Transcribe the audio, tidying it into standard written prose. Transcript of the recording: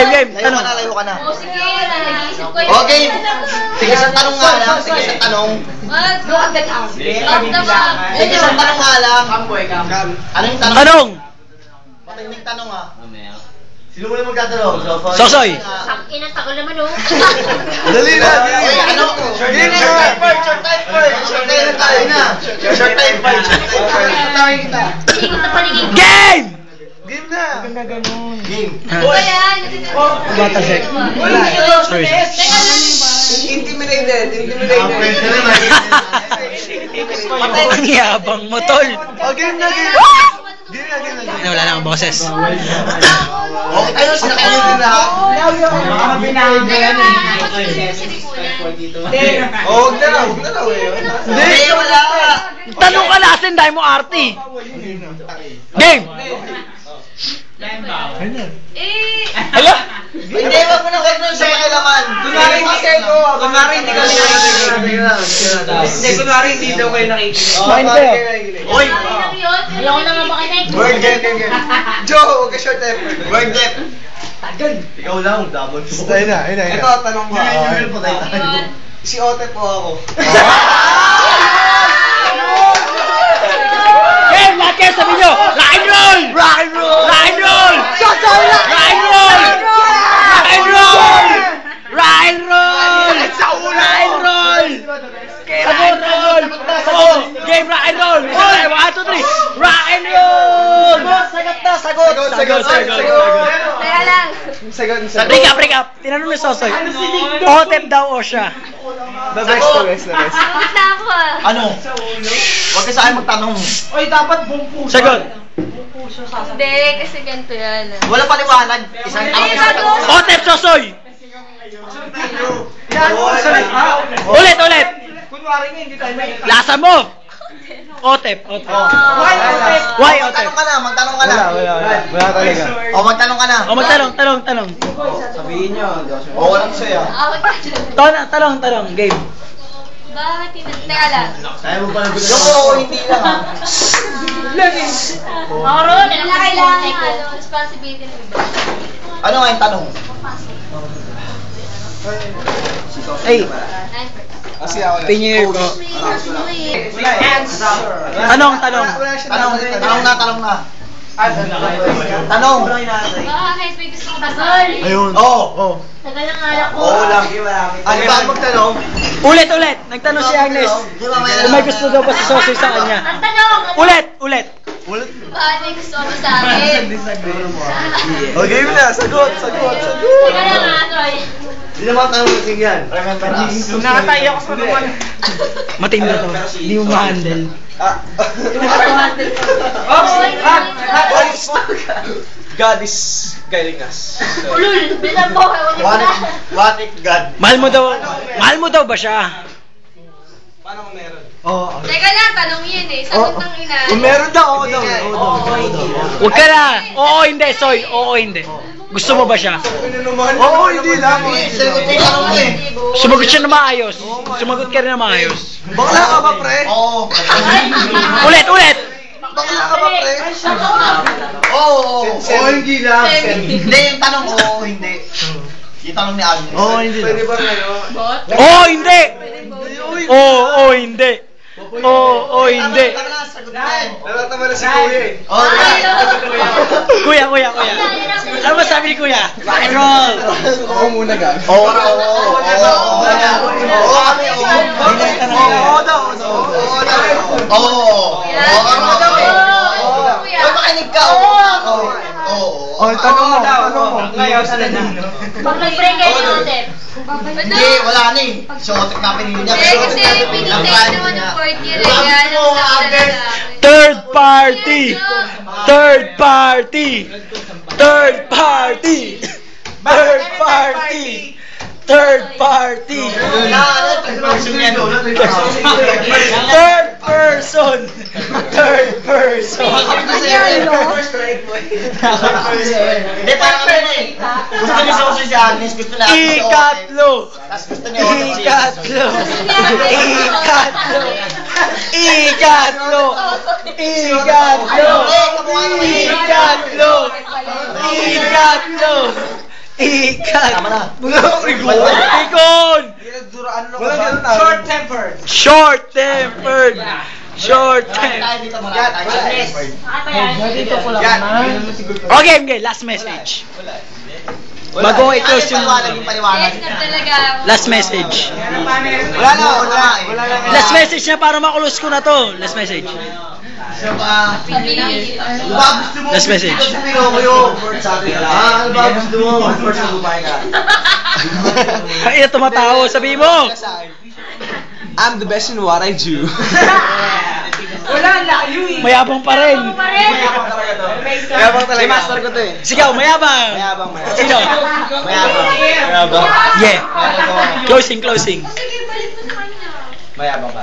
Game. Layo ka na. O sige, nag-iisip ko yun. Okay. Sige, isang tanong nga lang. Sige, isang tanong. Stop naman. Sige, isang tanong nga lang. Ano yung tanong? Tanong! Matinding tanong ah. Sino mo na magtatanong? Sosoy! Inang takol naman o. Dali na! Oy, ano? Short time first! Short time tayo na! Short time first! Ikot na paningin. Game! Game na! Game. Ano ba yan? Bata sek. Sorry. Intimidated. Ang yabang mo, tol. Oh, game na! Wala na akong boses. Okay tayo, sinakayin din na ha? Huwag na lang eh. Hindi, wala! Tanong ka natin dahil mo arty. Game! Hala? Hindi, wag mo na sa pakilaman. Kunwari hindi ka hindi daw kayo nakikinig. Oy! Ayoko na nga makinig. Word game. Joe, huwag ka short effort. Word game. Ikaw lang, double. Ito, tanong mo. Si Ote po ako. Game! Lahat kayo sabi nyo! Rock and roll! Rock and roll! Rock and roll! Sosoy! Rock and roll! Rock and roll! Rock and roll! Rock and roll! Sagot! Oh! Game! Rock and roll! 1, 2, 3! Rock and roll! Sagot! Teka lang. Break up! Tinanong ni Sosoy. Otep daw o siya? The best. Sagot na ako ah. Ano? Huwag ka sa akin magtanong. Oy, dapat buong puso. Sagot! Hindi, kasi ganito yan. Wala paliwanag. Isang tanong. Otep Sosoy! Ulit! Kunwari nga, hindi tayo may... Lasa mo! Otep. Why Otep? Magtanong ka na. Wala talaga. O, magtanong ka na. O magtanong. Sabihin nyo. O, walang sa'yo. Tanong. Game. Bakit hindi? Teka lang. Yung oo, hindi lang ha. Ron, kailangan responsibility ng iba. Ano nga yung tanong? Hey, pinyer ko. Tanong. Tanong na. Tanong. Bakit? May gusto ko basal. Ayun. Oo. Tagal ng alak ko. Oo lang. Ano ba magtanong? Ulit. Nagtanong si Agnes. Kung may gusto daw ba si Sosoy sa kanya. Ang tanong! Ulit. Bakit may gusto mo sa akin? O, game na. Sagot. Teka lang nga, Troy. Hindi naman tanong kasi yan. Remember us. Nakatayo ako sa naman. Matindi to. Hindi mo ma-handle. God is guiding us. Ulul! Bilang po, ewan niyo na. What if God? Mahal mo daw ba siya? Paano kung meron? Teka lang, tanong yun eh. Sagot ng ina. Kung meron daw, oo daw. Huwag ka na. Oo, hindi. Soy. Oo, hindi. Gusto mo ba siya? Oo, hindi lang. Sagot yung tanong mo eh. Sumagot siya na maayos. Sumagot ka rin na maayos. Bakla ka ba, pre? Oo. Ulit. Bakla ka ba, pre? Oo. Oo, hindi lang. Hindi, yung tanong, oo, hindi. Yung tanong ni Agnes. Oo, hindi lang. Pwede ba Oo, hindi. Oo, hindi. Oo, hindi. Natatama na si Kuya eh. Kuya. Ano ba sabi ni Kuya? Rock and roll. Oo muna ga. Oo daw. Makinig ka. Tanong mo. Ngayon sa nanino. Pag nag-break kayo ng Otep. Hindi, wala na eh. Suotik na pinili niya. Kasi pinitake naman ng 4th year. Third party. Third person. Hindi, parang ano eh. Gusto niya sa si Agnes, gusto na Ikatlo. Tapos gusto niya Ikat. Tama na. Ikon. Short-tempered. Short-tempered. Short-tempered. Okay, last message. Bago i-close yung Yes na talaga. last message. Wala na. Last message na para makulus ko na to. Last message. Sabihin. Last message. Ano ba gusto mo? One person kumain ka. Ay, tumatawa. Sabihin mo. I'm the best in what I do. Wala, layo eh. Mayabang pa rin. Mayabang talaga. Master ko to eh. Sigaw, mayabang. Mayabang. Sino? Mayabang. Yeah. Closing. Sige, balik mo sa kanya. Mayabang ka.